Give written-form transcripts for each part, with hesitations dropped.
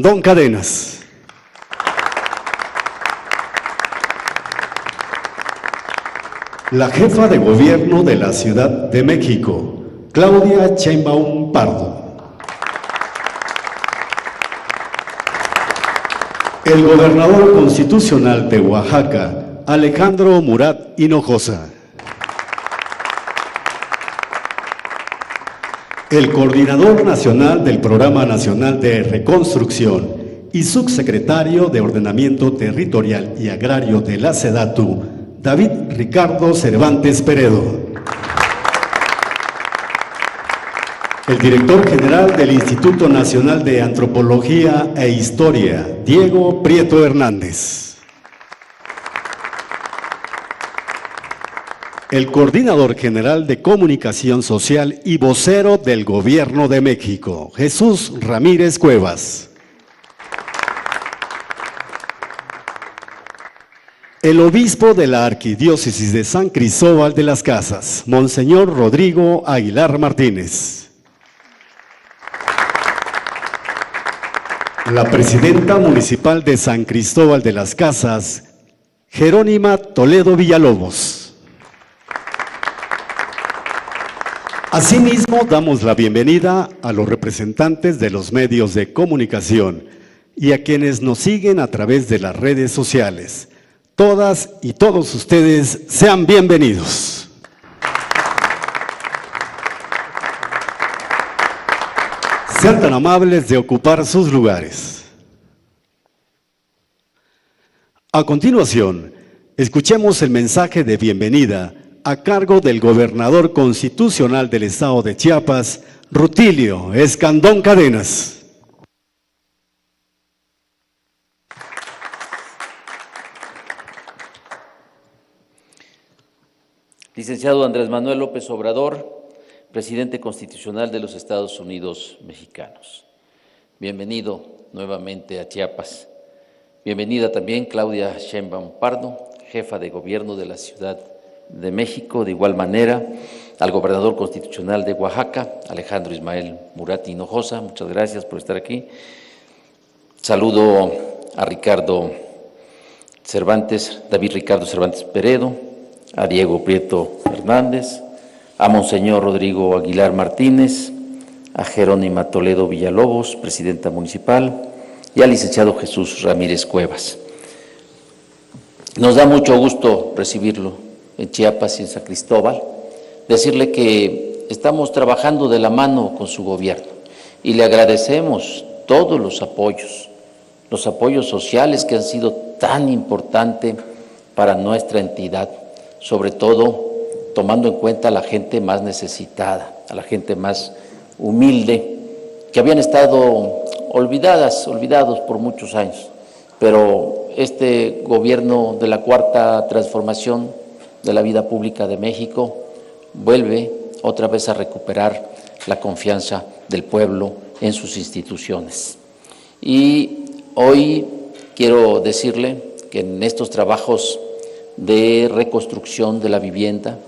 Don Cadenas. La jefa de gobierno de la Ciudad de México, Claudia Sheinbaum Pardo. El gobernador constitucional de Oaxaca, Alejandro Murat Hinojosa. El coordinador nacional del Programa Nacional de Reconstrucción y subsecretario de Ordenamiento Territorial y Agrario de la SEDATU, David Ricardo Cervantes Peredo. El director general del Instituto Nacional de Antropología e Historia, Diego Prieto Hernández. El coordinador general de Comunicación Social y vocero del Gobierno de México, Jesús Ramírez Cuevas. El obispo de la Arquidiócesis de San Cristóbal de las Casas, Monseñor Rodrigo Aguilar Martínez. La presidenta municipal de San Cristóbal de las Casas, Jerónima Toledo Villalobos. Asimismo, damos la bienvenida a los representantes de los medios de comunicación y a quienes nos siguen a través de las redes sociales. Todas y todos ustedes sean bienvenidos. Sean tan amables de ocupar sus lugares. A continuación, escuchemos el mensaje de bienvenida a cargo del gobernador constitucional del estado de Chiapas, Rutilio Escandón Cadenas. Licenciado Andrés Manuel López Obrador, presidente constitucional de los Estados Unidos mexicanos. Bienvenido nuevamente a Chiapas. Bienvenida también Claudia Sheinbaum Pardo, jefa de gobierno de la Ciudad de México. De igual manera, al gobernador constitucional de Oaxaca, Alejandro Ismael Murat Hinojosa. Muchas gracias por estar aquí. Saludo a David Ricardo Cervantes Peredo, a Diego Prieto Hernández, a Monseñor Rodrigo Aguilar Martínez, a Jerónima Toledo Villalobos, presidenta municipal, y al licenciado Jesús Ramírez Cuevas. Nos da mucho gusto recibirlo en Chiapas y en San Cristóbal, decirle que estamos trabajando de la mano con su gobierno y le agradecemos todos los apoyos sociales que han sido tan importantes para nuestra entidad, sobre todo tomando en cuenta a la gente más necesitada, a la gente más humilde, que habían estado olvidados por muchos años. Pero este gobierno de la Cuarta Transformación de la vida pública de México vuelve otra vez a recuperar la confianza del pueblo en sus instituciones. Y hoy quiero decirle que en estos trabajos de reconstrucción de la vivienda,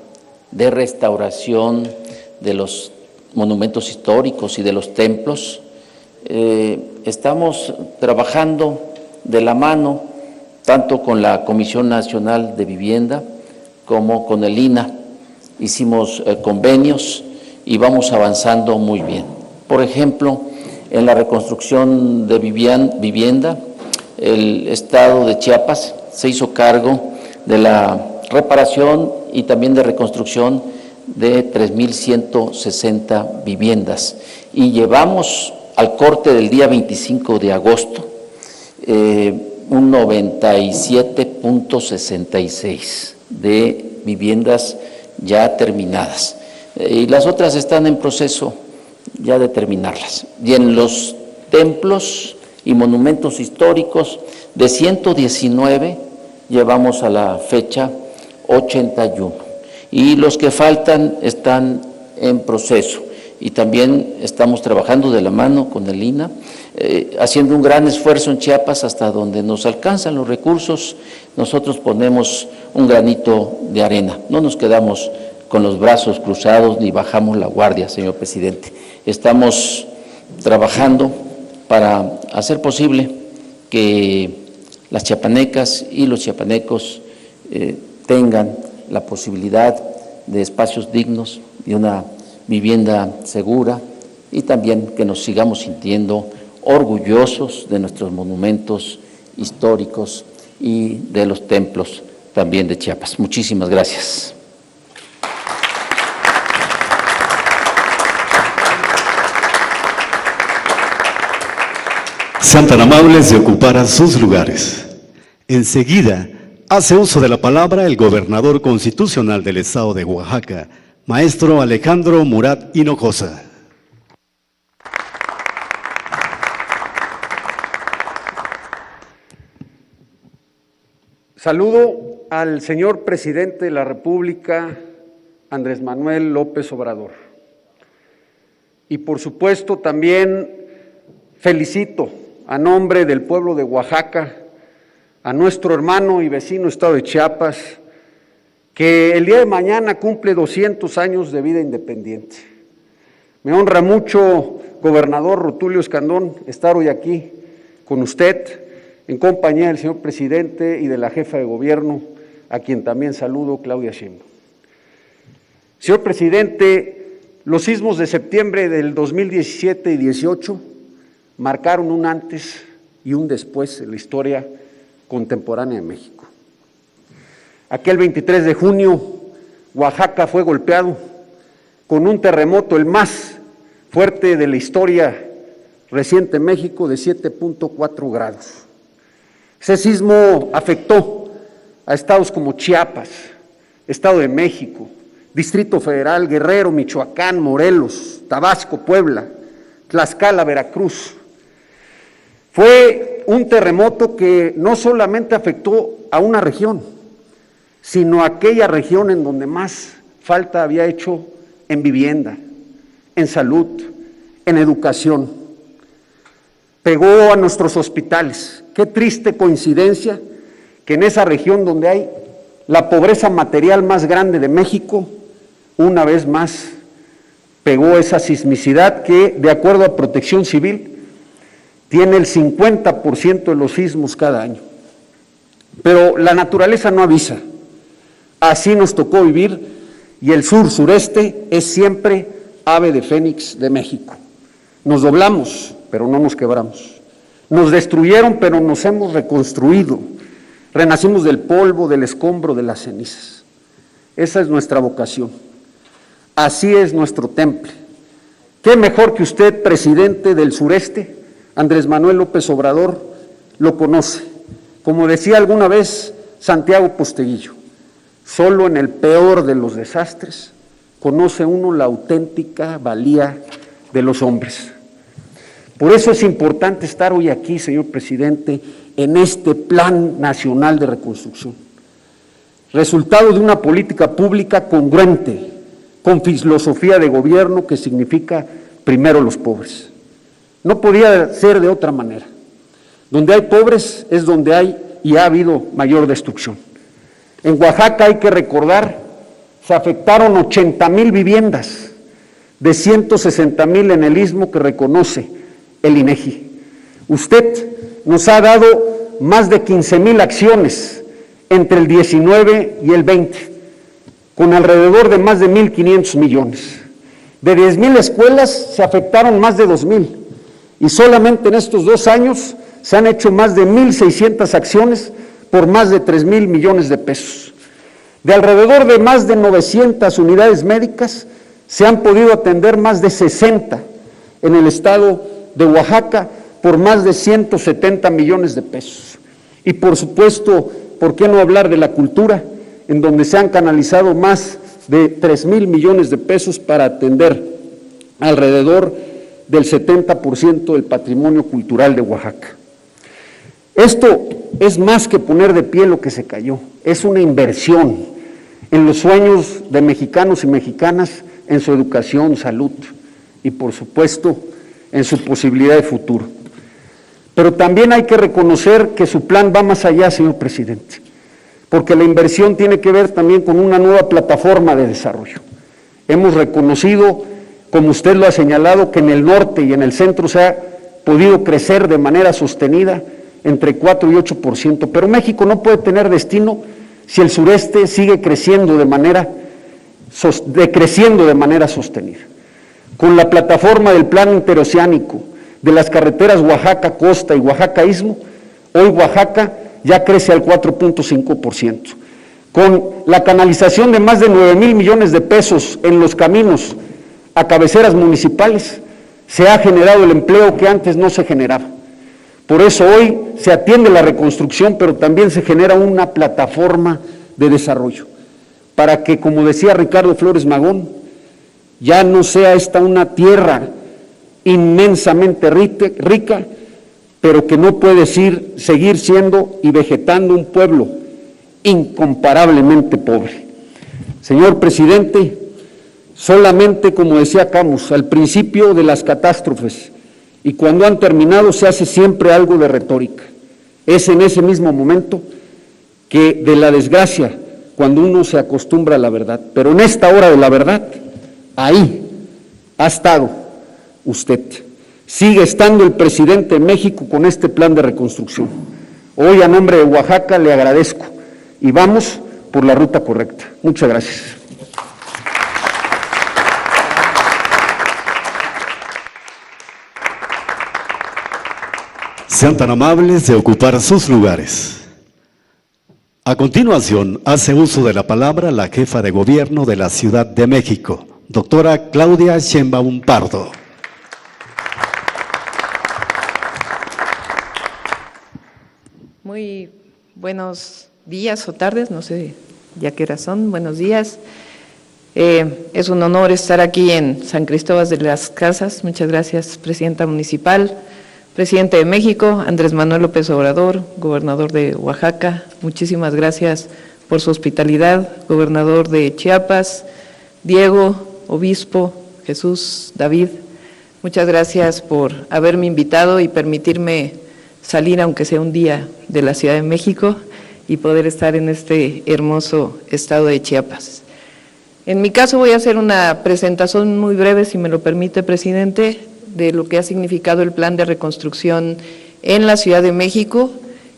de restauración de los monumentos históricos y de los templos, estamos trabajando de la mano tanto con la Comisión Nacional de Vivienda como con el INAH. Hicimos convenios y vamos avanzando muy bien. Por ejemplo, en la reconstrucción de vivienda, el estado de Chiapas se hizo cargo de la reparación y también de reconstrucción de 3,160 viviendas. Y llevamos al corte del día 25 de agosto un 97,66 de viviendas ya terminadas. Y las otras están en proceso ya de terminarlas. Y en los templos y monumentos históricos, de 119, llevamos a la fecha 81. Y los que faltan están en proceso. Y también estamos trabajando de la mano con el INAH, haciendo un gran esfuerzo en Chiapas hasta donde nos alcanzan los recursos. Nosotros ponemos un granito de arena, no nos quedamos con los brazos cruzados ni bajamos la guardia, señor presidente. Estamos trabajando para hacer posible que las chiapanecas y los chiapanecos tengan la posibilidad de espacios dignos y una vivienda segura, y también que nos sigamos sintiendo orgullosos de nuestros monumentos históricos y de los templos también de Chiapas. Muchísimas gracias. Sean tan amables de ocupar sus lugares. Enseguida, hace uso de la palabra el gobernador constitucional del estado de Oaxaca, maestro Alejandro Murat Hinojosa. Saludo al señor presidente de la República, Andrés Manuel López Obrador. Y por supuesto también felicito a nombre del pueblo de Oaxaca a nuestro hermano y vecino estado de Chiapas, que el día de mañana cumple 200 años de vida independiente. Me honra mucho, gobernador Rutilio Escandón, estar hoy aquí con usted, en compañía del señor presidente y de la jefa de gobierno, a quien también saludo, Claudia Sheinbaum. Señor presidente, los sismos de septiembre del 2017 y 18 marcaron un antes y un después en la historia contemporánea de México. Aquel 23 de junio, Oaxaca fue golpeado con un terremoto, el más fuerte de la historia reciente en México, de 7.4 grados. Ese sismo afectó a estados como Chiapas, Estado de México, Distrito Federal, Guerrero, Michoacán, Morelos, Tabasco, Puebla, Tlaxcala, Veracruz. Fue un terremoto que no solamente afectó a una región, sino a aquella región en donde más falta había hecho en vivienda, en salud, en educación. Pegó a nuestros hospitales. Qué triste coincidencia que en esa región donde hay la pobreza material más grande de México, una vez más pegó esa sismicidad que, de acuerdo a Protección Civil, tiene el 50% de los sismos cada año. Pero la naturaleza no avisa. Así nos tocó vivir, y el sur-sureste es siempre ave de fénix de México. Nos doblamos, pero no nos quebramos. Nos destruyeron, pero nos hemos reconstruido. Renacimos del polvo, del escombro, de las cenizas. Esa es nuestra vocación. Así es nuestro temple. ¿Qué mejor que usted, presidente del sureste, Andrés Manuel López Obrador, lo conoce? Como decía alguna vez Santiago Posteguillo, solo en el peor de los desastres conoce uno la auténtica valía de los hombres. Por eso es importante estar hoy aquí, señor presidente, en este Plan Nacional de Reconstrucción, resultado de una política pública congruente con filosofía de gobierno que significa primero los pobres. No podía ser de otra manera. Donde hay pobres es donde hay y ha habido mayor destrucción. En Oaxaca, hay que recordar, se afectaron 80,000 viviendas, de 160,000 en el istmo que reconoce el INEGI. Usted nos ha dado más de 15,000 acciones entre el 19 y el 20, con alrededor de más de 1,500 millones. De 10,000 escuelas se afectaron más de 2,000, y solamente en estos 2 años se han hecho más de 1,600 acciones por más de 3,000 millones de pesos. De alrededor de más de 900 unidades médicas, se han podido atender más de 60 en el estado de Oaxaca por más de 170 millones de pesos. Y por supuesto, ¿por qué no hablar de la cultura?, en donde se han canalizado más de 3,000 millones de pesos para atender alrededor del 70% del patrimonio cultural de Oaxaca. Esto es más que poner de pie lo que se cayó, es una inversión en los sueños de mexicanos y mexicanas, en su educación, salud y por supuesto en su posibilidad de futuro. Pero también hay que reconocer que su plan va más allá, señor presidente, porque la inversión tiene que ver también con una nueva plataforma de desarrollo. Hemos reconocido, como usted lo ha señalado, que en el norte y en el centro se ha podido crecer de manera sostenida entre 4 y 8%, pero México no puede tener destino si el sureste sigue decreciendo de manera sostenida. Con la plataforma del Plan Interoceánico, de las carreteras Oaxaca-Costa y Oaxaca-Istmo, hoy Oaxaca ya crece al 4.5%. Con la canalización de más de 9,000 millones de pesos en los caminos a cabeceras municipales, se ha generado el empleo que antes no se generaba. Por eso hoy se atiende la reconstrucción, pero también se genera una plataforma de desarrollo, para que, como decía Ricardo Flores Magón, ya no sea esta una tierra inmensamente rica, pero que no puede seguir siendo y vegetando un pueblo incomparablemente pobre. Señor presidente, solamente, como decía Camus, al principio de las catástrofes y cuando han terminado se hace siempre algo de retórica. Es en ese mismo momento que de la desgracia, cuando uno se acostumbra a la verdad. Pero en esta hora de la verdad, ahí ha estado usted. Sigue estando el presidente de México con este plan de reconstrucción. Hoy, a nombre de Oaxaca, le agradezco y vamos por la ruta correcta. Muchas gracias. Sean tan amables de ocupar sus lugares. A continuación, hace uso de la palabra la jefa de gobierno de la Ciudad de México, doctora Claudia Sheinbaum Pardo. Muy buenos días o tardes, no sé ya qué hora son, buenos días. Es un honor estar aquí en San Cristóbal de las Casas. Muchas gracias, presidenta municipal, presidente de México, Andrés Manuel López Obrador, gobernador de Oaxaca. Muchísimas gracias por su hospitalidad, gobernador de Chiapas, Diego, obispo, Jesús, David. Muchas gracias por haberme invitado y permitirme salir, aunque sea un día, de la Ciudad de México y poder estar en este hermoso estado de Chiapas. En mi caso voy a hacer una presentación muy breve, si me lo permite, presidente, de lo que ha significado el plan de reconstrucción en la Ciudad de México,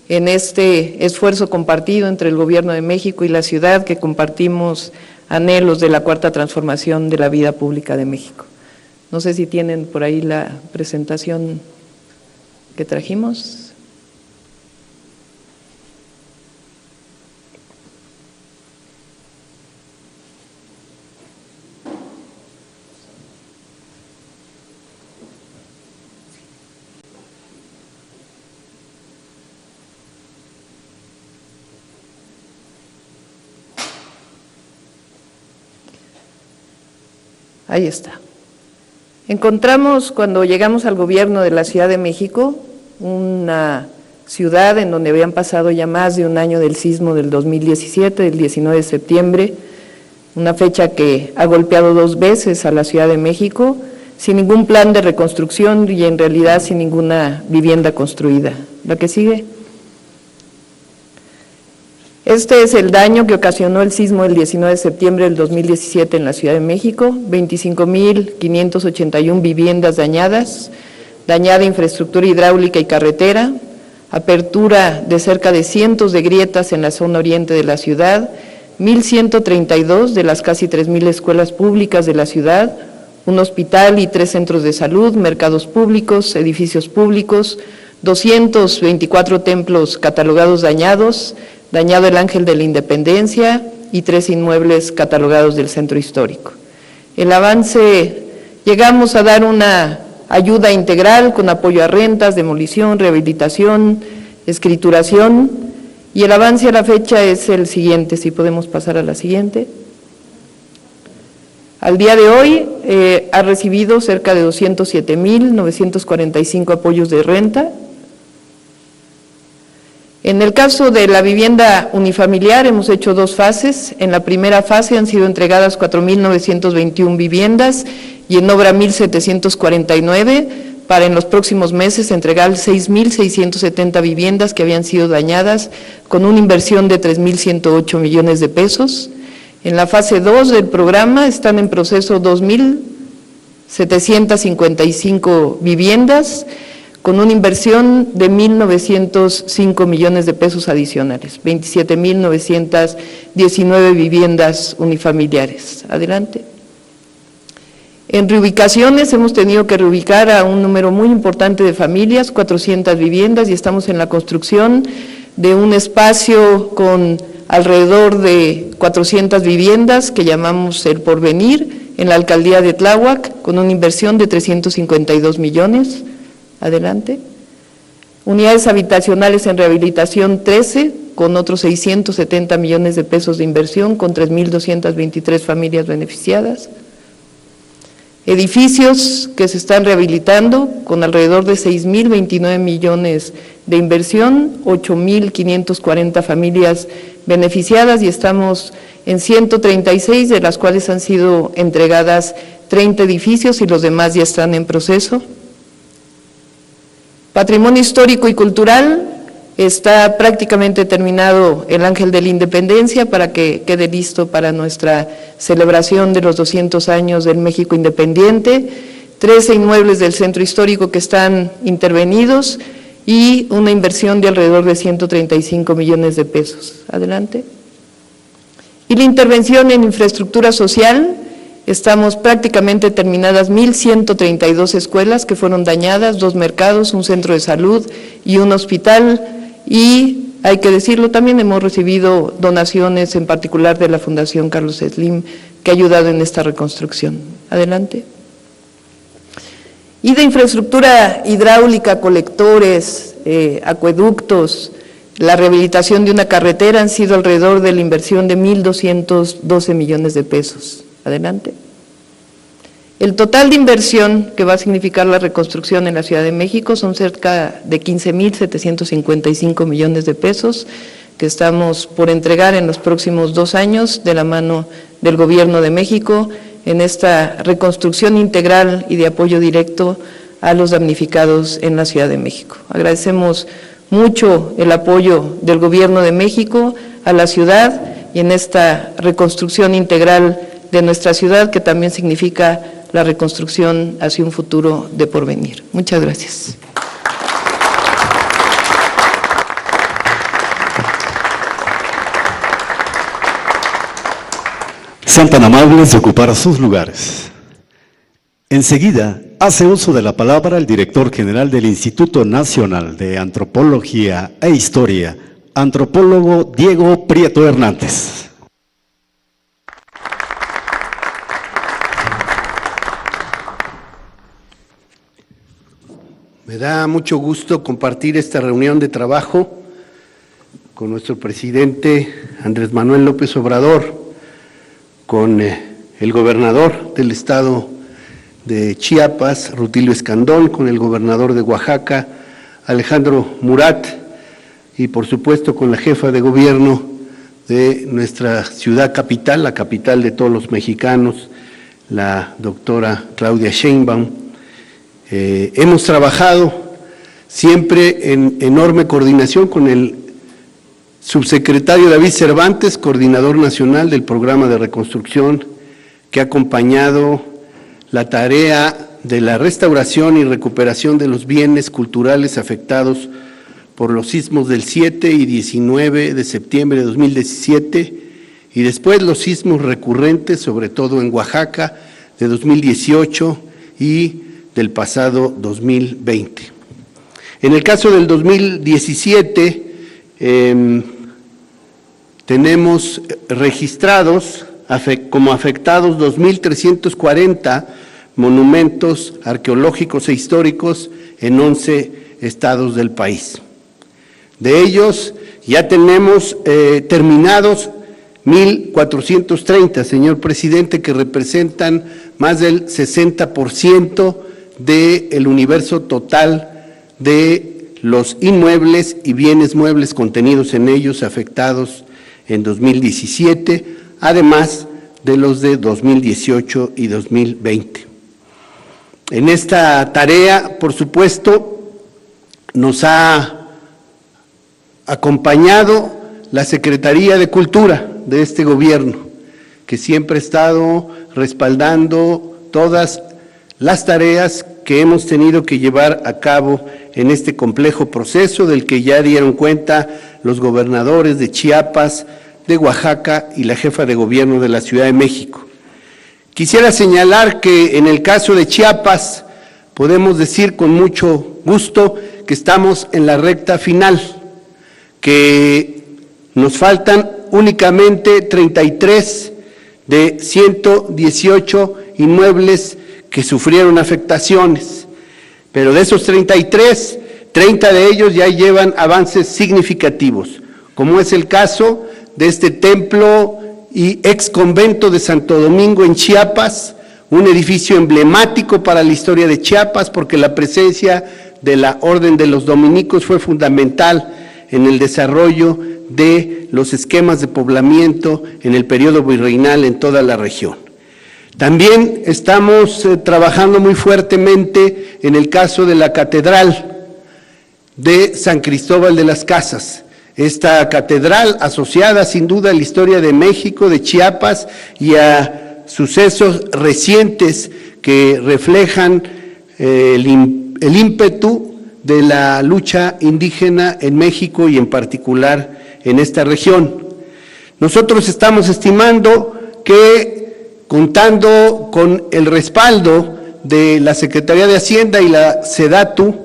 en este esfuerzo compartido entre el Gobierno de México y la ciudad, que compartimos anhelos de la cuarta transformación de la vida pública de México. No sé si tienen por ahí la presentación que trajimos. Ahí está. Encontramos, cuando llegamos al gobierno de la Ciudad de México, una ciudad en donde habían pasado ya más de un año del sismo del 2017, del 19 de septiembre, una fecha que ha golpeado 2 veces a la Ciudad de México, sin ningún plan de reconstrucción y en realidad sin ninguna vivienda construida. ¿La que sigue? Este es el daño que ocasionó el sismo del 19 de septiembre del 2017 en la Ciudad de México: 25,581 viviendas dañadas, dañada infraestructura hidráulica y carretera, apertura de cerca de cientos de grietas en la zona oriente de la ciudad, 1,132 de las casi 3,000 escuelas públicas de la ciudad, un hospital y 3 centros de salud, mercados públicos, edificios públicos, 224 templos catalogados dañados, dañado el Ángel de la Independencia y 3 inmuebles catalogados del centro histórico. El avance, llegamos a dar una ayuda integral con apoyo a rentas, demolición, rehabilitación, escrituración, y el avance a la fecha es el siguiente, si podemos pasar a la siguiente. Al día de hoy ha recibido cerca de 207,945 apoyos de renta. En el caso de la vivienda unifamiliar hemos hecho 2 fases. En la primera fase han sido entregadas 4,921 viviendas y en obra 1,749, para en los próximos meses entregar 6,670 viviendas que habían sido dañadas con una inversión de 3,108 millones de pesos. En la fase 2 del programa están en proceso 2,755 viviendas con una inversión de 1.905 millones de pesos adicionales, 27.919 viviendas unifamiliares. Adelante. En reubicaciones hemos tenido que reubicar a un número muy importante de familias, 400 viviendas, y estamos en la construcción de un espacio con alrededor de 400 viviendas que llamamos El Porvenir, en la alcaldía de Tláhuac, con una inversión de 352 millones. Adelante. Unidades habitacionales en rehabilitación 13, con otros 670 millones de pesos de inversión, con 3.223 familias beneficiadas. Edificios que se están rehabilitando, con alrededor de 6.029 millones de inversión, 8.540 familias beneficiadas, y estamos en 136, de las cuales han sido entregadas 30 edificios y los demás ya están en proceso. Patrimonio histórico y cultural, está prácticamente terminado el Ángel de la Independencia para que quede listo para nuestra celebración de los 200 años del México independiente, 13 inmuebles del centro histórico que están intervenidos y una inversión de alrededor de 135 millones de pesos. Adelante. Y la intervención en infraestructura social, estamos prácticamente terminadas 1.132 escuelas que fueron dañadas, 2 mercados, un centro de salud y un hospital, y hay que decirlo, también hemos recibido donaciones, en particular de la Fundación Carlos Slim, que ha ayudado en esta reconstrucción. Adelante. Y de infraestructura hidráulica, colectores, acueductos, la rehabilitación de una carretera han sido alrededor de la inversión de 1.212 millones de pesos. Adelante. El total de inversión que va a significar la reconstrucción en la Ciudad de México son cerca de 15.755 millones de pesos que estamos por entregar en los próximos 2 años de la mano del Gobierno de México en esta reconstrucción integral y de apoyo directo a los damnificados en la Ciudad de México. Agradecemos mucho el apoyo del Gobierno de México a la ciudad y en esta reconstrucción integral de nuestra ciudad, que también significa la reconstrucción hacia un futuro de porvenir. Muchas gracias. Sean tan amables de ocupar sus lugares. Enseguida, hace uso de la palabra el director general del Instituto Nacional de Antropología e Historia, antropólogo Diego Prieto Hernández. Me da mucho gusto compartir esta reunión de trabajo con nuestro presidente Andrés Manuel López Obrador, con el gobernador del estado de Chiapas, Rutilio Escandón, con el gobernador de Oaxaca, Alejandro Murat, y por supuesto con la jefa de gobierno de nuestra ciudad capital, la capital de todos los mexicanos, la doctora Claudia Sheinbaum. Hemos trabajado siempre en enorme coordinación con el subsecretario David Cervantes, coordinador nacional del programa de reconstrucción, que ha acompañado la tarea de la restauración y recuperación de los bienes culturales afectados por los sismos del 7 y 19 de septiembre de 2017 y después los sismos recurrentes, sobre todo en Oaxaca, de 2018 y del pasado 2020. En el caso del 2017, tenemos registrados como afectados 2.340 monumentos arqueológicos e históricos en 11 estados del país. De ellos ya tenemos terminados 1.430, señor presidente, que representan más del 60% del universo total de los inmuebles y bienes muebles contenidos en ellos afectados en 2017, además de los de 2018 y 2020. En esta tarea, por supuesto, nos ha acompañado la Secretaría de Cultura de este gobierno, que siempre ha estado respaldando todas las tareas que hemos tenido que llevar a cabo en este complejo proceso del que ya dieron cuenta los gobernadores de Chiapas, de Oaxaca y la jefa de gobierno de la Ciudad de México. Quisiera señalar que en el caso de Chiapas podemos decir con mucho gusto que estamos en la recta final, que nos faltan únicamente 33 de 118 inmuebles que sufrieron afectaciones, pero de esos 33, 30 de ellos ya llevan avances significativos, como es el caso de este templo y ex convento de Santo Domingo en Chiapas, un edificio emblemático para la historia de Chiapas, porque la presencia de la Orden de los Dominicos fue fundamental en el desarrollo de los esquemas de poblamiento en el periodo virreinal en toda la región. También estamos trabajando muy fuertemente en el caso de la Catedral de San Cristóbal de las Casas. Esta catedral asociada sin duda a la historia de México, de Chiapas y a sucesos recientes que reflejan el ímpetu de la lucha indígena en México y en particular en esta región. Nosotros estamos estimando que, contando con el respaldo de la Secretaría de Hacienda y la SEDATU,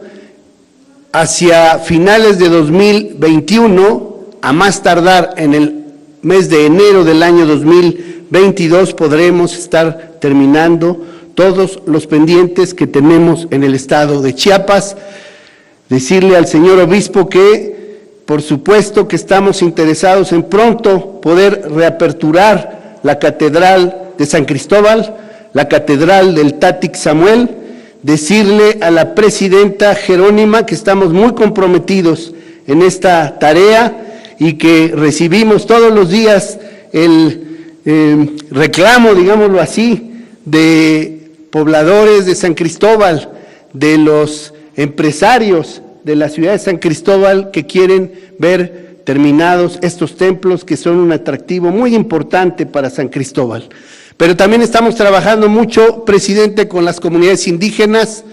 hacia finales de 2021, a más tardar en el mes de enero del año 2022, podremos estar terminando todos los pendientes que tenemos en el estado de Chiapas. Decirle al señor obispo que, por supuesto, que estamos interesados en pronto poder reaperturar la Catedral de San Cristóbal, la Catedral del Tátic Samuel. Decirle a la presidenta Jerónima que estamos muy comprometidos en esta tarea y que recibimos todos los días el reclamo, digámoslo así, de pobladores de San Cristóbal, de los empresarios de la ciudad de San Cristóbal que quieren ver terminados estos templos que son un atractivo muy importante para San Cristóbal. Pero también estamos trabajando mucho, presidente, con las comunidades indígenas.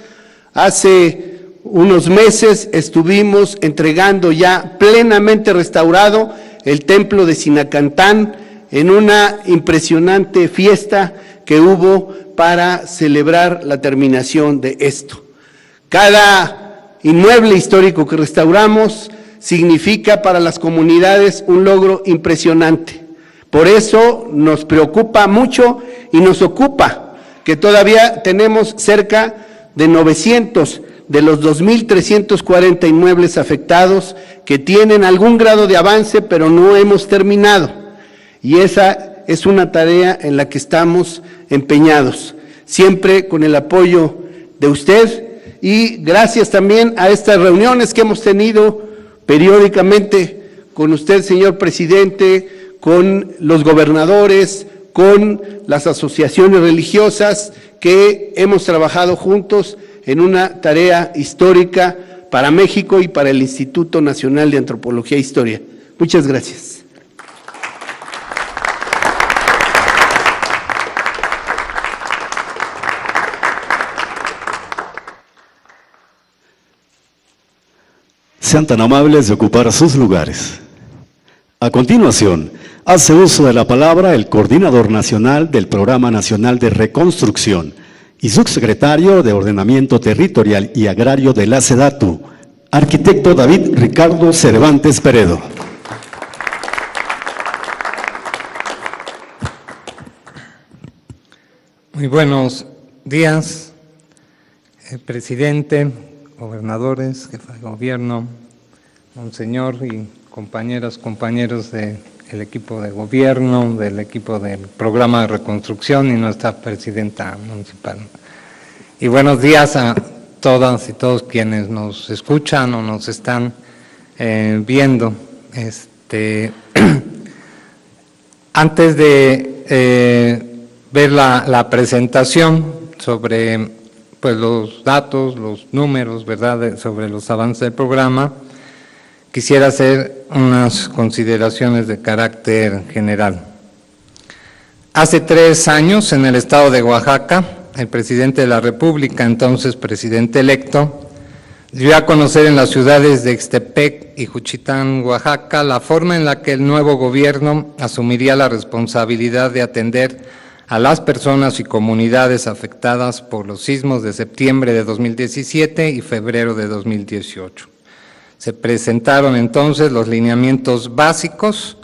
Hace unos meses estuvimos entregando ya plenamente restaurado el templo de Sinacantán en una impresionante fiesta que hubo para celebrar la terminación de esto. Cada inmueble histórico que restauramos significa para las comunidades un logro impresionante. Por eso nos preocupa mucho y nos ocupa que todavía tenemos cerca de 900 de los 2.340 inmuebles afectados que tienen algún grado de avance, pero no hemos terminado. Y esa es una tarea en la que estamos empeñados, siempre con el apoyo de usted y gracias también a estas reuniones que hemos tenido periódicamente con usted, señor presidente, con los gobernadores, con las asociaciones religiosas que hemos trabajado juntos en una tarea histórica para México y para el Instituto Nacional de Antropología e Historia. Muchas gracias. Sean tan amables de ocupar sus lugares. A continuación, hace uso de la palabra el Coordinador Nacional del Programa Nacional de Reconstrucción y Subsecretario de Ordenamiento Territorial y Agrario de la SEDATU, arquitecto David Ricardo Cervantes Peredo. Muy buenos días, presidente, gobernadores, jefa de gobierno, monseñor y compañeras, compañeros del equipo de gobierno, del equipo del programa de reconstrucción y nuestra presidenta municipal. Y buenos días a todas y todos quienes nos escuchan o nos están viendo. Antes de ver la presentación sobre pues, los datos, los números, ¿verdad?, sobre los avances del programa, quisiera hacer unas consideraciones de carácter general. Hace 3 años, en el estado de Oaxaca, el presidente de la República, entonces presidente electo, dio a conocer en las ciudades de Ixtepec y Juchitán, Oaxaca, la forma en la que el nuevo gobierno asumiría la responsabilidad de atender a las personas y comunidades afectadas por los sismos de septiembre de 2017 y febrero de 2018. Se presentaron entonces los lineamientos básicos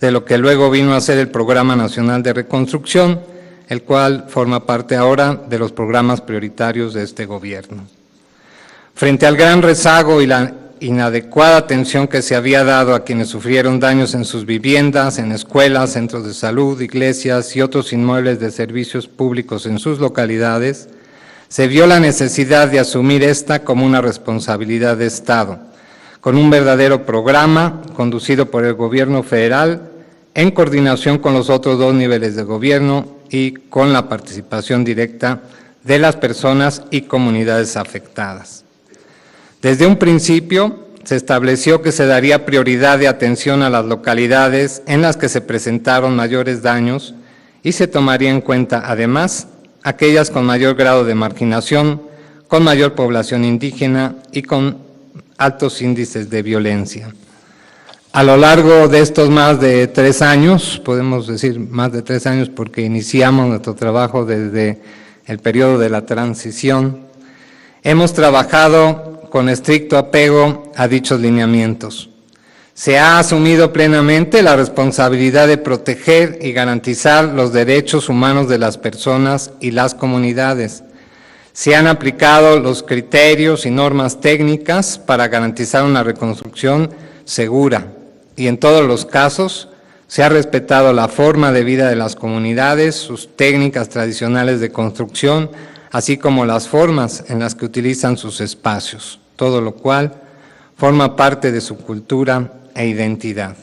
de lo que luego vino a ser el Programa Nacional de Reconstrucción, el cual forma parte ahora de los programas prioritarios de este gobierno. Frente al gran rezago y la inadecuada atención que se había dado a quienes sufrieron daños en sus viviendas, en escuelas, centros de salud, iglesias y otros inmuebles de servicios públicos en sus localidades, se vio la necesidad de asumir esta como una responsabilidad de Estado, con un verdadero programa conducido por el gobierno federal en coordinación con los otros dos niveles de gobierno y con la participación directa de las personas y comunidades afectadas. Desde un principio se estableció que se daría prioridad de atención a las localidades en las que se presentaron mayores daños y se tomaría en cuenta, además, aquellas con mayor grado de marginación, con mayor población indígena y con altos índices de violencia. A lo largo de estos más de 3 años, podemos decir más de 3 años porque iniciamos nuestro trabajo desde el periodo de la transición, hemos trabajado con estricto apego a dichos lineamientos. Se ha asumido plenamente la responsabilidad de proteger y garantizar los derechos humanos de las personas y las comunidades. Se han aplicado los criterios y normas técnicas para garantizar una reconstrucción segura y en todos los casos se ha respetado la forma de vida de las comunidades, sus técnicas tradicionales de construcción, así como las formas en las que utilizan sus espacios, todo lo cual forma parte de su cultura e identidad.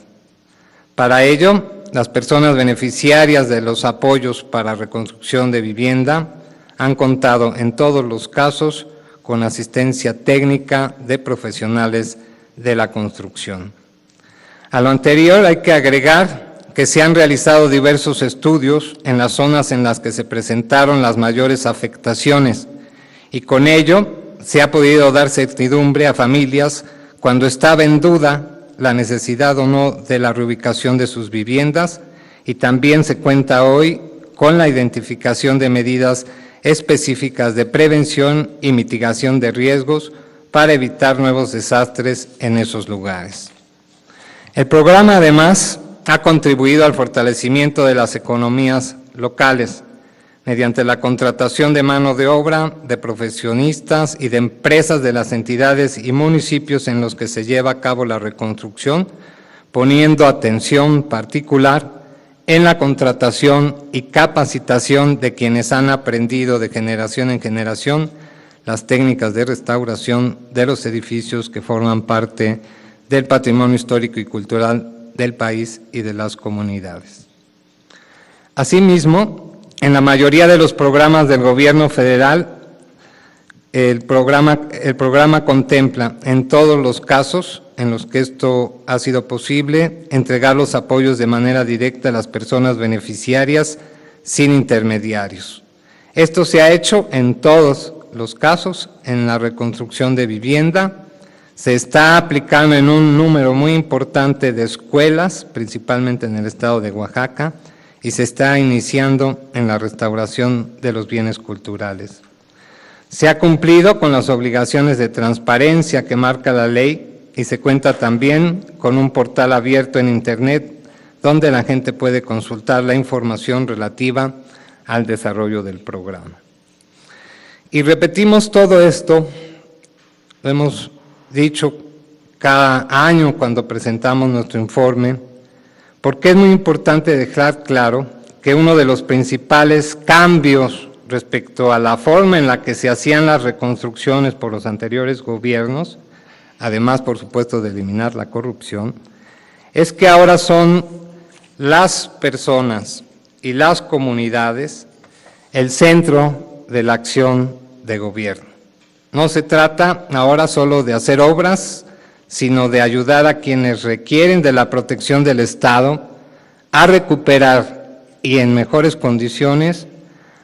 Para ello, las personas beneficiarias de los apoyos para reconstrucción de vivienda han contado en todos los casos con asistencia técnica de profesionales de la construcción. A lo anterior hay que agregar que se han realizado diversos estudios en las zonas en las que se presentaron las mayores afectaciones y con ello se ha podido dar certidumbre a familias cuando estaba en duda la necesidad o no de la reubicación de sus viviendas y también se cuenta hoy con la identificación de medidas específicas de prevención y mitigación de riesgos para evitar nuevos desastres en esos lugares. El programa además ha contribuido al fortalecimiento de las economías locales mediante la contratación de mano de obra, de profesionistas y de empresas de las entidades y municipios en los que se lleva a cabo la reconstrucción, poniendo atención particular en la contratación y capacitación de quienes han aprendido de generación en generación las técnicas de restauración de los edificios que forman parte del patrimonio histórico y cultural del país y de las comunidades. Asimismo, en la mayoría de los programas del gobierno federal, el programa contempla en todos los casos en los que esto ha sido posible, entregar los apoyos de manera directa a las personas beneficiarias sin intermediarios. Esto se ha hecho en todos los casos en la reconstrucción de vivienda. Se está aplicando en un número muy importante de escuelas, principalmente en el estado de Oaxaca, y se está iniciando en la restauración de los bienes culturales. Se ha cumplido con las obligaciones de transparencia que marca la ley y se cuenta también con un portal abierto en Internet donde la gente puede consultar la información relativa al desarrollo del programa. Y repetimos todo esto, lo hemos dicho cada año cuando presentamos nuestro informe, porque es muy importante dejar claro que uno de los principales cambios respecto a la forma en la que se hacían las reconstrucciones por los anteriores gobiernos, además, por supuesto, de eliminar la corrupción, es que ahora son las personas y las comunidades el centro de la acción de gobierno. No se trata ahora solo de hacer obras, sino de ayudar a quienes requieren de la protección del Estado a recuperar y en mejores condiciones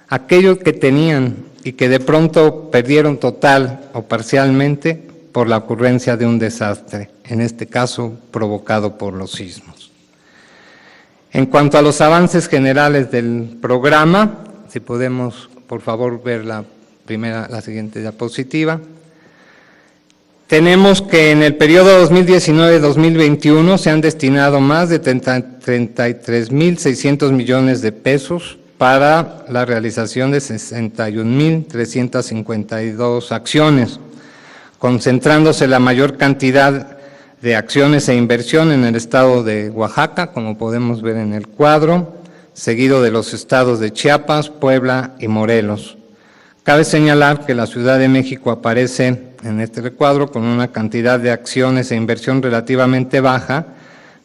aquello que tenían y que de pronto perdieron total o parcialmente por la ocurrencia de un desastre, en este caso provocado por los sismos. En cuanto a los avances generales del programa, si podemos por favor ver la siguiente diapositiva. Tenemos que en el periodo 2019-2021 se han destinado más de 33.600 millones de pesos para la realización de 61.352 acciones, concentrándose la mayor cantidad de acciones e inversión en el estado de Oaxaca, como podemos ver en el cuadro, seguido de los estados de Chiapas, Puebla y Morelos. Cabe señalar que la Ciudad de México aparece en este recuadro con una cantidad de acciones e inversión relativamente baja,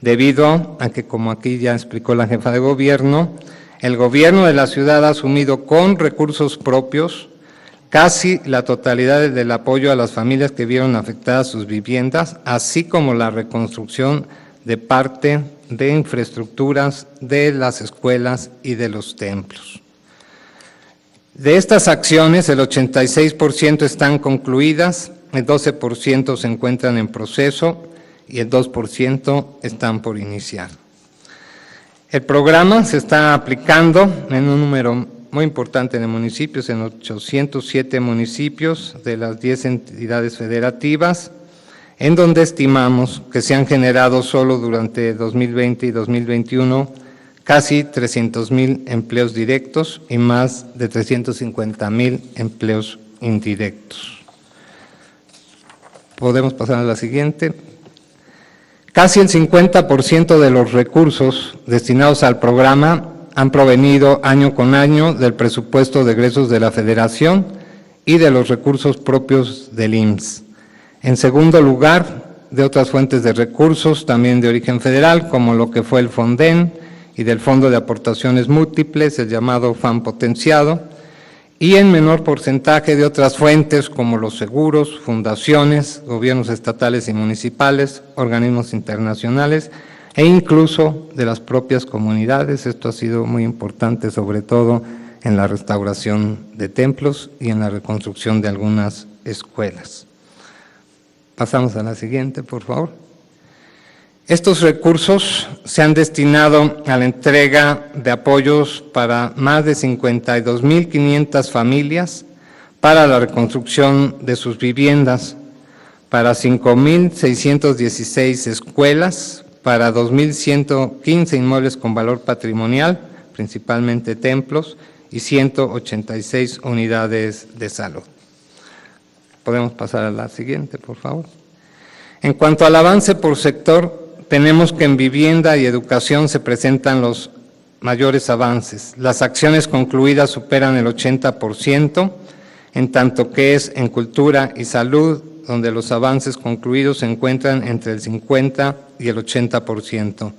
debido a que, como aquí ya explicó la jefa de gobierno, el gobierno de la ciudad ha asumido con recursos propios casi la totalidad del apoyo a las familias que vieron afectadas sus viviendas, así como la reconstrucción de parte de infraestructuras de las escuelas y de los templos. De estas acciones, el 86% están concluidas, el 12% se encuentran en proceso y el 2% están por iniciar. El programa se está aplicando en un número muy importante de municipios, en 807 municipios de las 10 entidades federativas, en donde estimamos que se han generado solo durante 2020 y 2021 casi 300,000 empleos directos y más de 350,000 empleos indirectos. Podemos pasar a la siguiente. Casi el 50% de los recursos destinados al programa han provenido año con año del presupuesto de egresos de la Federación y de los recursos propios del IMSS. En segundo lugar, de otras fuentes de recursos, también de origen federal, como lo que fue el FONDEN y del Fondo de Aportaciones Múltiples, el llamado FAN Potenciado, y en menor porcentaje de otras fuentes como los seguros, fundaciones, gobiernos estatales y municipales, organismos internacionales e incluso de las propias comunidades. Esto ha sido muy importante, sobre todo en la restauración de templos y en la reconstrucción de algunas escuelas. Pasamos a la siguiente, por favor. Estos recursos se han destinado a la entrega de apoyos para más de 52,500 familias para la reconstrucción de sus viviendas, para 5,616 escuelas, para 2,115 inmuebles con valor patrimonial, principalmente templos, y 186 unidades de salud. Podemos pasar a la siguiente, por favor. En cuanto al avance por sector, tenemos que en vivienda y educación se presentan los mayores avances. Las acciones concluidas superan el 80%, en tanto que es en cultura y salud, donde los avances concluidos se encuentran entre el 50 y el 80%.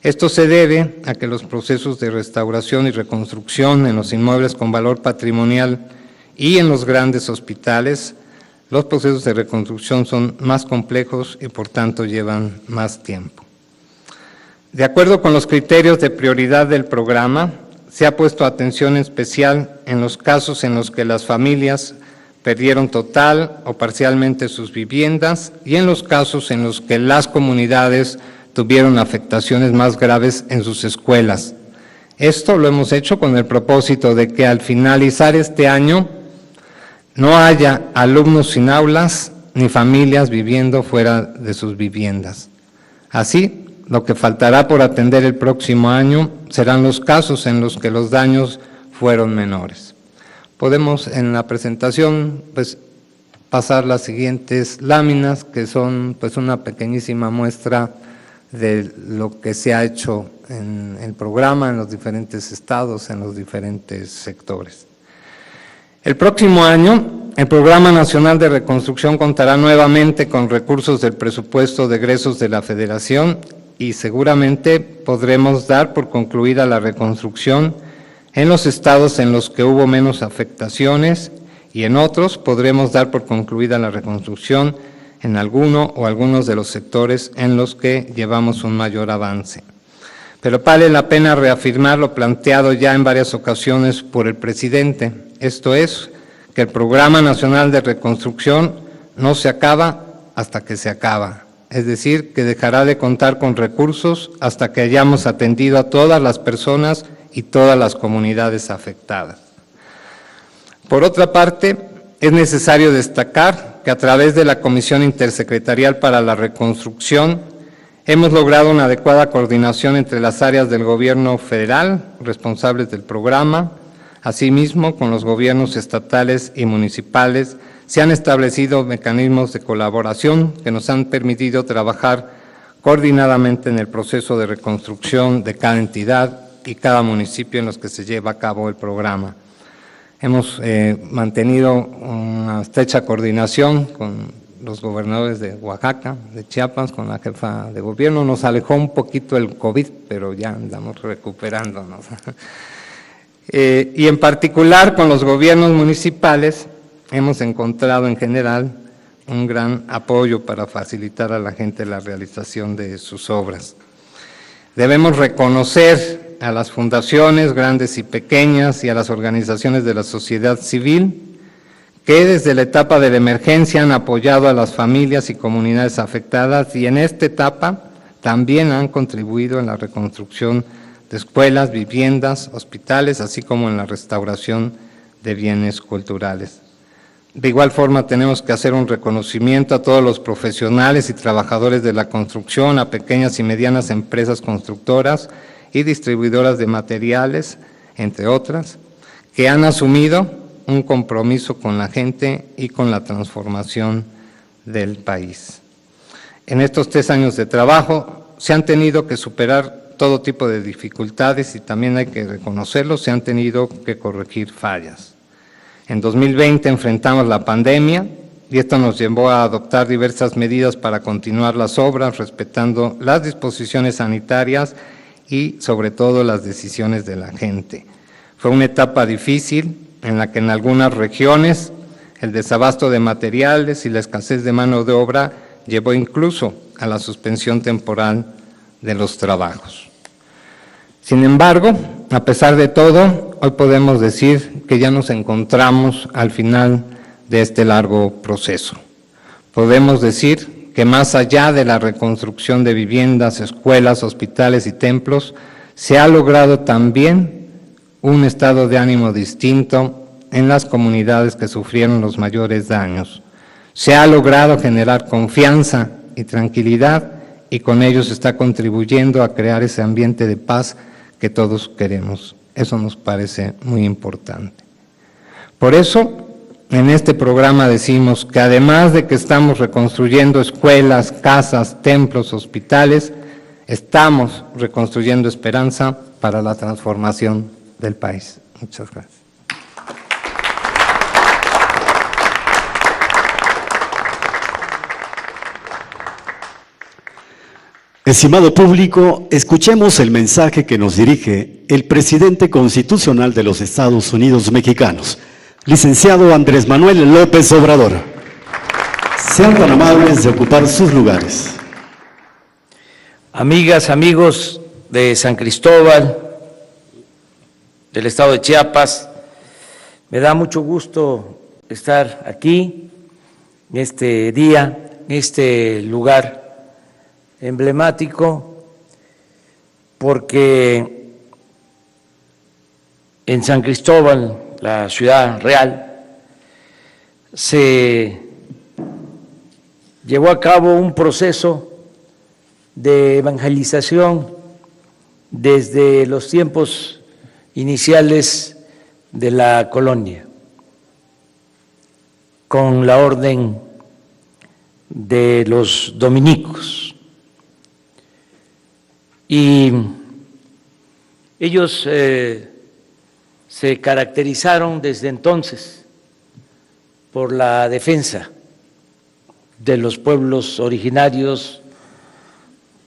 Esto se debe a que los procesos de restauración y reconstrucción en los inmuebles con valor patrimonial y en los grandes hospitales, los procesos de reconstrucción son más complejos y por tanto llevan más tiempo. De acuerdo con los criterios de prioridad del programa, se ha puesto atención especial en los casos en los que las familias perdieron total o parcialmente sus viviendas y en los casos en los que las comunidades tuvieron afectaciones más graves en sus escuelas. Esto lo hemos hecho con el propósito de que al finalizar este año no haya alumnos sin aulas ni familias viviendo fuera de sus viviendas. Así, lo que faltará por atender el próximo año serán los casos en los que los daños fueron menores. Podemos en la presentación pasar las siguientes láminas, que son una pequeñísima muestra de lo que se ha hecho en el programa, en los diferentes estados, en los diferentes sectores. El próximo año, el Programa Nacional de Reconstrucción contará nuevamente con recursos del presupuesto de egresos de la Federación y seguramente podremos dar por concluida la reconstrucción en los estados en los que hubo menos afectaciones y en otros podremos dar por concluida la reconstrucción en alguno o algunos de los sectores en los que llevamos un mayor avance. Pero vale la pena reafirmar lo planteado ya en varias ocasiones por el presidente. Esto es, que el Programa Nacional de Reconstrucción no se acaba hasta que se acaba, es decir, que dejará de contar con recursos hasta que hayamos atendido a todas las personas y todas las comunidades afectadas. Por otra parte, es necesario destacar que a través de la Comisión Intersecretarial para la Reconstrucción hemos logrado una adecuada coordinación entre las áreas del gobierno federal, responsables del programa. Asimismo, con los gobiernos estatales y municipales se han establecido mecanismos de colaboración que nos han permitido trabajar coordinadamente en el proceso de reconstrucción de cada entidad y cada municipio en los que se lleva a cabo el programa. Hemos mantenido una estrecha coordinación con los gobernadores de Oaxaca, de Chiapas, con la jefa de gobierno. Nos alejó un poquito el COVID, pero ya andamos recuperándonos. Y en particular con los gobiernos municipales hemos encontrado en general un gran apoyo para facilitar a la gente la realización de sus obras. Debemos reconocer a las fundaciones grandes y pequeñas y a las organizaciones de la sociedad civil que desde la etapa de la emergencia han apoyado a las familias y comunidades afectadas y en esta etapa también han contribuido en la reconstrucción de escuelas, viviendas, hospitales, así como en la restauración de bienes culturales. De igual forma, tenemos que hacer un reconocimiento a todos los profesionales y trabajadores de la construcción, a pequeñas y medianas empresas constructoras y distribuidoras de materiales, entre otras, que han asumido un compromiso con la gente y con la transformación del país. En estos 3 años de trabajo se han tenido que superar todo tipo de dificultades y también hay que reconocerlo, se han tenido que corregir fallas. En 2020 enfrentamos la pandemia y esto nos llevó a adoptar diversas medidas para continuar las obras, respetando las disposiciones sanitarias y sobre todo las decisiones de la gente. Fue una etapa difícil en la que en algunas regiones el desabasto de materiales y la escasez de mano de obra llevó incluso a la suspensión temporal de los trabajos. Sin embargo, a pesar de todo, hoy podemos decir que ya nos encontramos al final de este largo proceso. Podemos decir que más allá de la reconstrucción de viviendas, escuelas, hospitales y templos, se ha logrado también un estado de ánimo distinto en las comunidades que sufrieron los mayores daños. Se ha logrado generar confianza y tranquilidad y con ello se está contribuyendo a crear ese ambiente de paz que todos queremos. Eso nos parece muy importante. Por eso, en este programa decimos que además de que estamos reconstruyendo escuelas, casas, templos, hospitales, estamos reconstruyendo esperanza para la transformación del país. Muchas gracias. Estimado público, escuchemos el mensaje que nos dirige el presidente constitucional de los Estados Unidos mexicanos, licenciado Andrés Manuel López Obrador. Sean tan amables de ocupar sus lugares. Amigas, amigos de San Cristóbal, del estado de Chiapas, me da mucho gusto estar aquí, en este día, en este lugar emblemático, porque en San Cristóbal, la ciudad real, se llevó a cabo un proceso de evangelización desde los tiempos iniciales de la colonia, con la orden de los dominicos. Y ellos se caracterizaron desde entonces por la defensa de los pueblos originarios,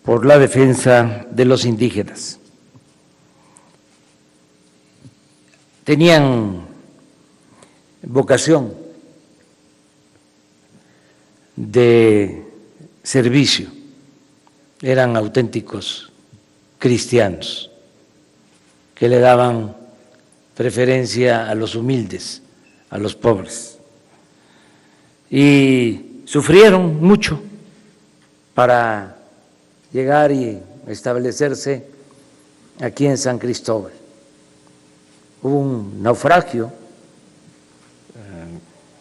por la defensa de los indígenas. Tenían vocación de servicio, eran auténticos cristianos que le daban preferencia a los humildes, a los pobres. Y sufrieron mucho para llegar y establecerse aquí en San Cristóbal. Hubo un naufragio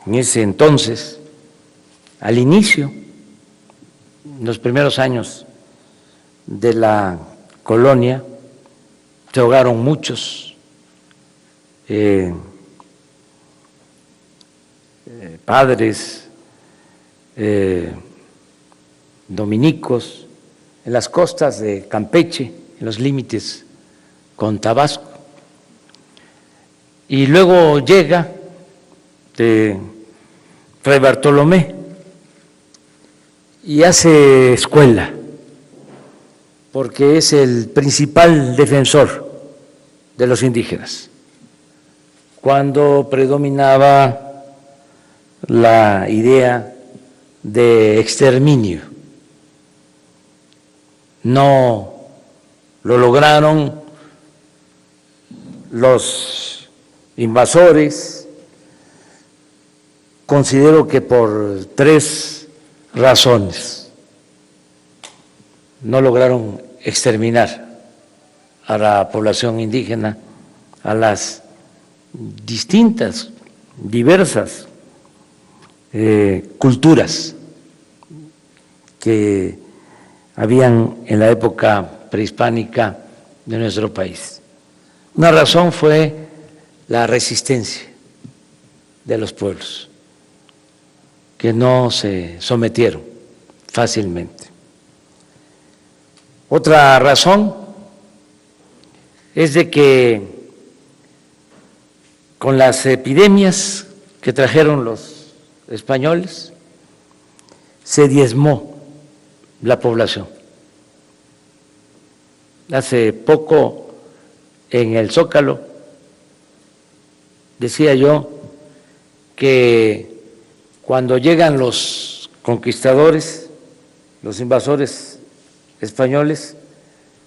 en ese entonces, al inicio, en los primeros años de la colonia, se ahogaron muchos padres dominicos en las costas de Campeche, en los límites con Tabasco. Y luego llega Fray Bartolomé y hace escuela, porque es el principal defensor de los indígenas. Cuando predominaba la idea de exterminio, no lo lograron los invasores, considero que por 3 razones no lograron exterminar a la población indígena, a las distintas, diversas culturas que habían en la época prehispánica de nuestro país. Una razón fue la resistencia de los pueblos, que no se sometieron fácilmente. Otra razón es de que con las epidemias que trajeron los españoles se diezmó la población. Hace poco en el Zócalo decía yo que cuando llegan los conquistadores, los invasores españoles,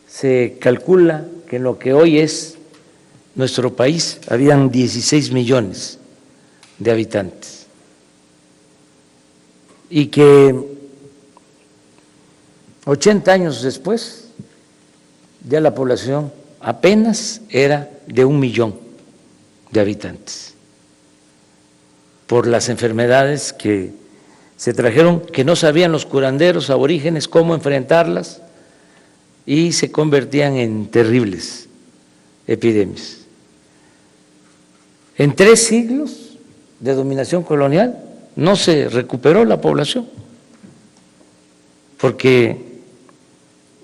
se calcula que en lo que hoy es nuestro país habían 16 millones de habitantes y que 80 años después ya la población apenas era de 1 millón de habitantes por las enfermedades que se trajeron, que no sabían los curanderos aborígenes cómo enfrentarlas y se convertían en terribles epidemias. En 3 siglos de dominación colonial no se recuperó la población, porque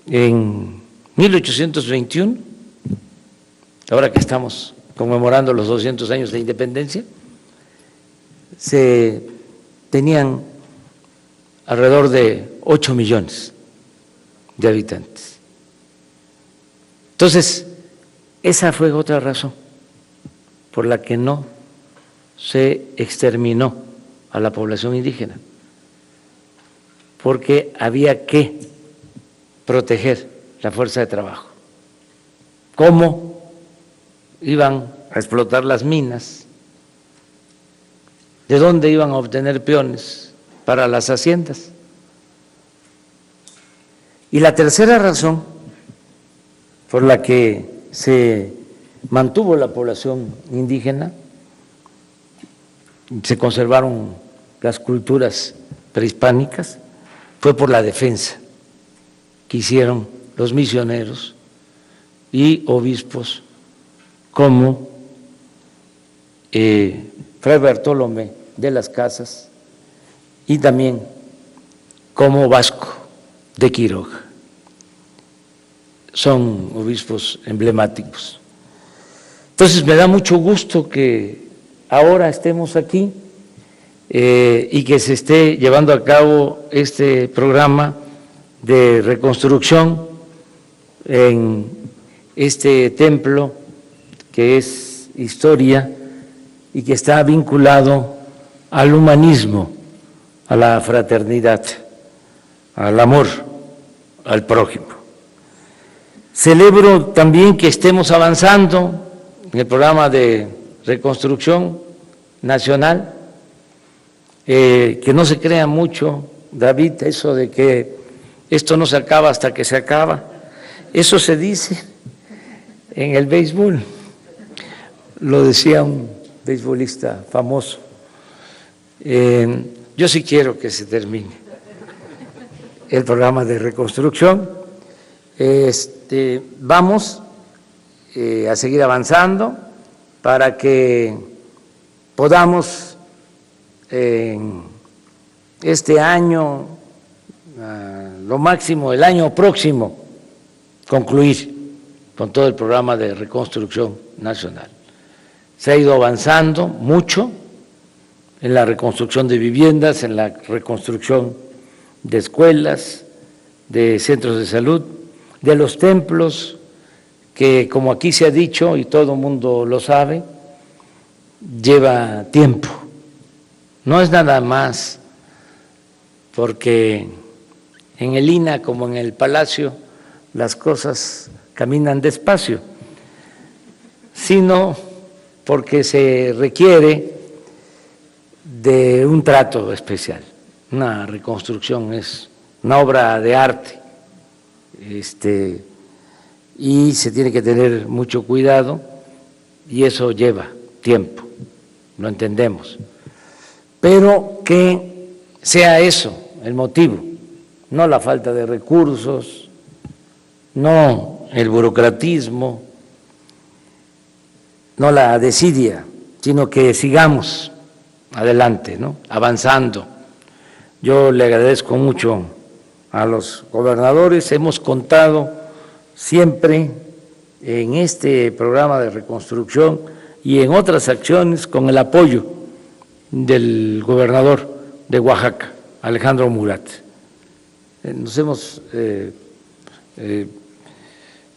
en 1821, ahora que estamos conmemorando los 200 años de independencia, se tenían alrededor de 8 millones de habitantes. Entonces, esa fue otra razón por la que no se exterminó a la población indígena, porque había que proteger la fuerza de trabajo. ¿Cómo iban a explotar las minas? ¿De dónde iban a obtener peones para las haciendas? Y la tercera razón por la que se mantuvo la población indígena, se conservaron las culturas prehispánicas, fue por la defensa que hicieron los misioneros y obispos como Fray Bartolomé de las Casas y también como Vasco de Quiroga. Son obispos emblemáticos. Entonces me da mucho gusto que ahora estemos aquí y que se esté llevando a cabo este programa de reconstrucción en este templo que es historia y que está vinculado al humanismo, a la fraternidad, al amor al prójimo. Celebro también que estemos avanzando en el programa de reconstrucción nacional que no se crea mucho, David, eso de que esto no se acaba hasta que se acaba. Eso se dice en el béisbol. Lo decía un beisbolista famoso. Yo sí quiero que se termine el programa de reconstrucción. Vamos a seguir avanzando para que podamos en este año, lo máximo el año próximo, concluir con todo el programa de reconstrucción nacional. Se ha ido avanzando mucho en la reconstrucción de viviendas, en la reconstrucción de escuelas, de centros de salud, de los templos, que como aquí se ha dicho y todo el mundo lo sabe, lleva tiempo. No es nada más porque en el INAH como en el Palacio las cosas caminan despacio, sino porque se requiere de un trato especial. Una reconstrucción es una obra de arte, y se tiene que tener mucho cuidado y eso lleva tiempo, lo entendemos. Pero que sea eso el motivo, no la falta de recursos, no el burocratismo, no la desidia, sino que sigamos adelante, ¿no? Avanzando. Yo le agradezco mucho a los gobernadores, hemos contado siempre en este programa de reconstrucción y en otras acciones con el apoyo del gobernador de Oaxaca, Alejandro Murat. Nos hemos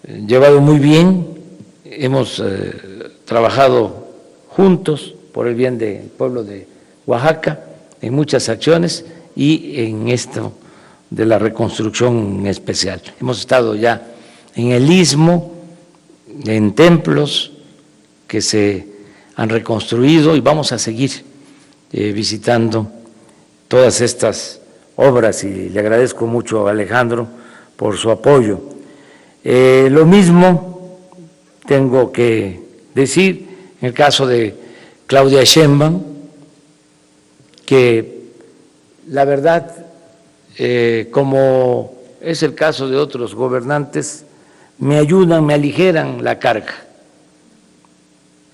llevado muy bien, hemos trabajado juntos por el bien del pueblo de Oaxaca en muchas acciones y en esto de la reconstrucción en especial. Hemos estado ya en el Istmo, en templos que se han reconstruido y vamos a seguir visitando todas estas obras y le agradezco mucho a Alejandro por su apoyo. Lo mismo tengo que decir en el caso de Claudia Sheinbaum, que la verdad, como es el caso de otros gobernantes, me ayudan, me aligeran la carga,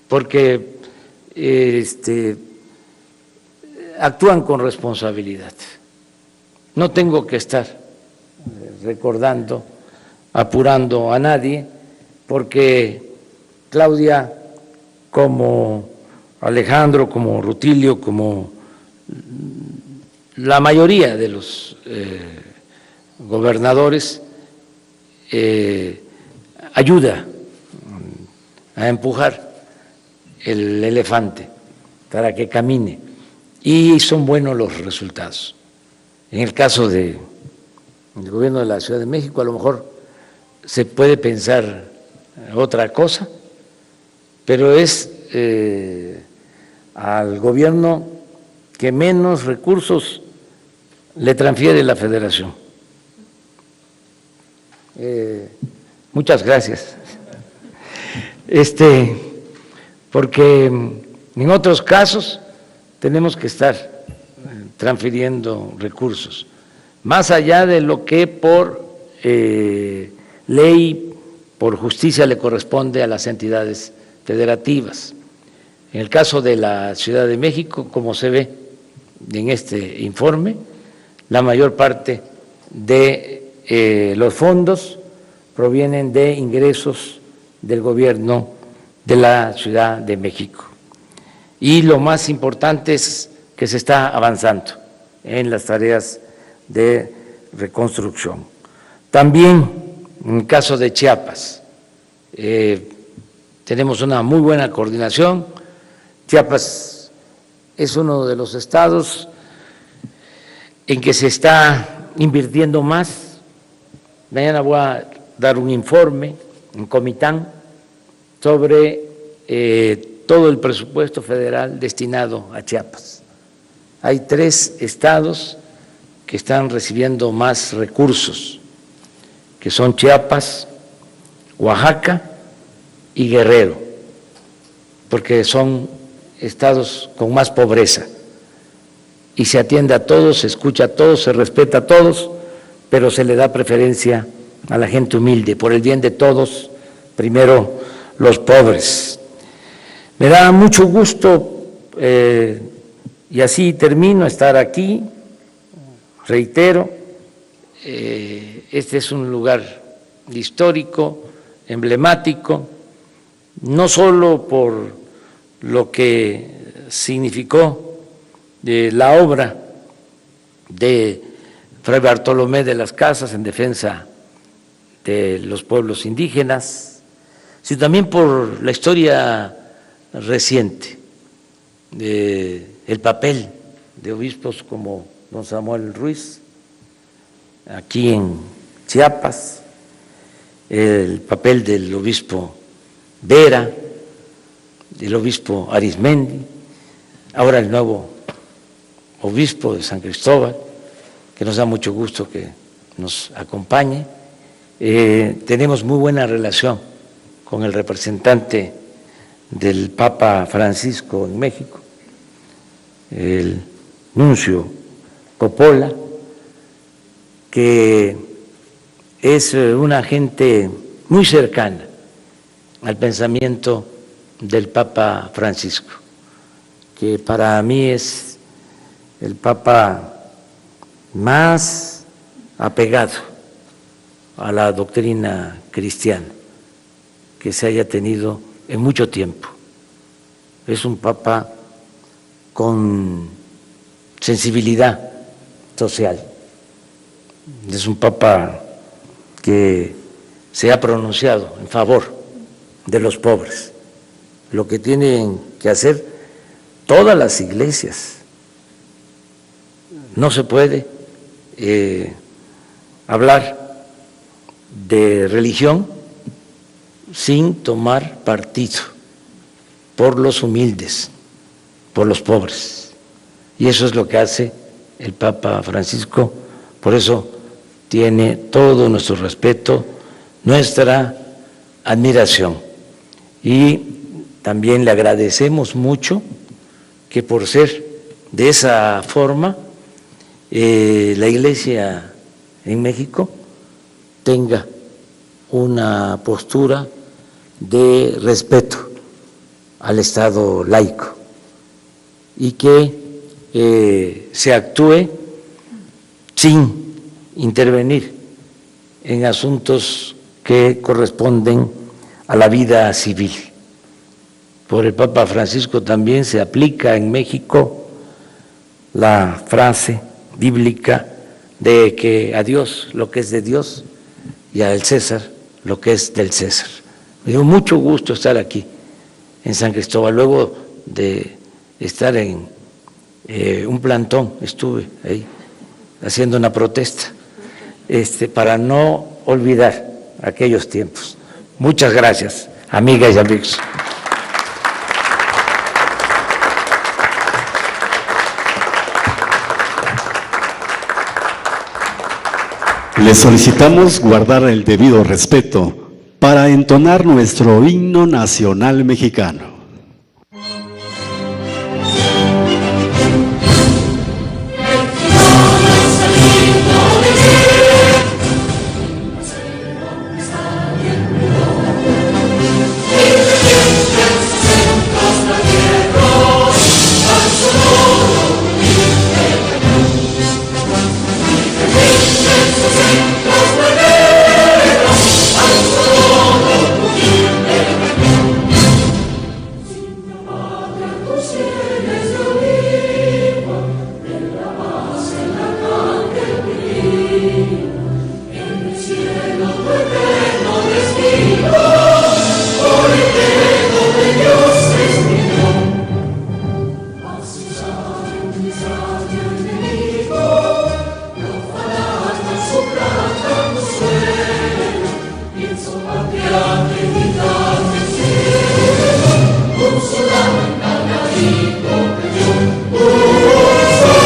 porque actúan con responsabilidad. No tengo que estar recordando, apurando a nadie, porque Claudia, como Alejandro, como Rutilio, como la mayoría de los gobernadores, ayuda a empujar el elefante para que camine y son buenos los resultados. En el caso del gobierno de la Ciudad de México a lo mejor se puede pensar otra cosa, pero es al gobierno que menos recursos le transfiere la Federación. Muchas gracias. Porque en otros casos tenemos que estar transfiriendo recursos, más allá de lo que por ley, por justicia le corresponde a las entidades federativas. En el caso de la Ciudad de México, como se ve en este informe, la mayor parte de los fondos provienen de ingresos del gobierno de la Ciudad de México. Y lo más importante es que se está avanzando en las tareas de reconstrucción. También en el caso de Chiapas, tenemos una muy buena coordinación. Chiapas es uno de los estados en que se está invirtiendo más. Mañana voy a dar un informe en Comitán sobre todo el presupuesto federal destinado a Chiapas. hay 3 estados que están recibiendo más recursos, que son Chiapas, Oaxaca y Guerrero, porque son estados con más pobreza. Y se atiende a todos, se escucha a todos, se respeta a todos, pero se le da preferencia a la gente humilde, por el bien de todos, primero los pobres. Me da mucho gusto, y así termino, estar aquí. Reitero, este es un lugar histórico, emblemático, no solo por lo que significó la obra de Fray Bartolomé de las Casas en defensa de los pueblos indígenas, sino también por la historia reciente, el papel de obispos como don Samuel Ruiz, aquí en Chiapas, el papel del obispo Vera, del obispo Arismendi, ahora el nuevo obispo de San Cristóbal, que nos da mucho gusto que nos acompañe. Tenemos muy buena relación con el representante del Papa Francisco en México, el nuncio Coppola, que es una gente muy cercana al pensamiento del Papa Francisco, que para mí es el Papa más apegado a la doctrina cristiana que se haya tenido en mucho tiempo. Es un Papa con sensibilidad social, es un Papa que se ha pronunciado en favor de los pobres, lo que tienen que hacer todas las iglesias. No se puede hablar de religión sin tomar partido por los humildes, por los pobres. Y eso es lo que hace el Papa Francisco. Por eso tiene todo nuestro respeto, nuestra admiración. Y también le agradecemos mucho que por ser de esa forma la Iglesia en México tenga una postura de respeto al Estado laico y que se actúe sin intervenir en asuntos que corresponden a la vida civil. Por el Papa Francisco también se aplica en México la frase bíblica de que a Dios lo que es de Dios y al César lo que es del César. Me dio mucho gusto estar aquí en San Cristóbal. Luego de estar en un plantón, estuve ahí haciendo una protesta para no olvidar aquellos tiempos. Muchas gracias, amigas y amigos. Le solicitamos guardar el debido respeto para entonar nuestro himno nacional mexicano. Oh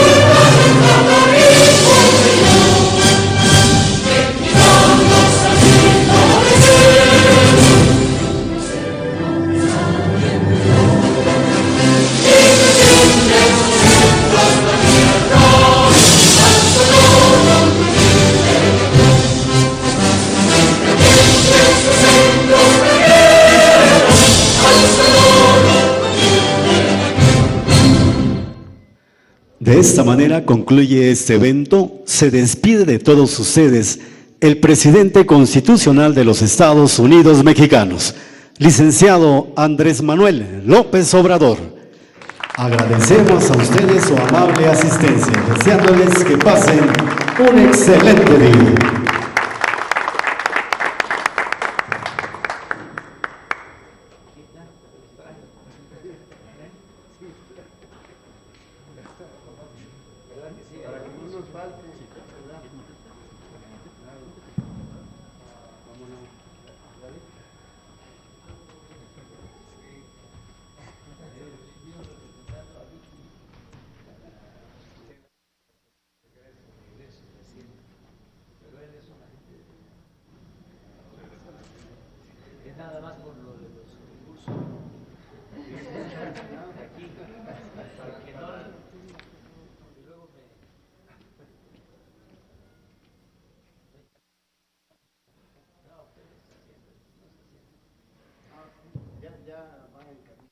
De esta manera concluye este evento. Se despide de todos ustedes el presidente constitucional de los Estados Unidos mexicanos, licenciado Andrés Manuel López Obrador. Agradecemos a ustedes su amable asistencia, deseándoles que pasen un excelente día. Ya van en camino.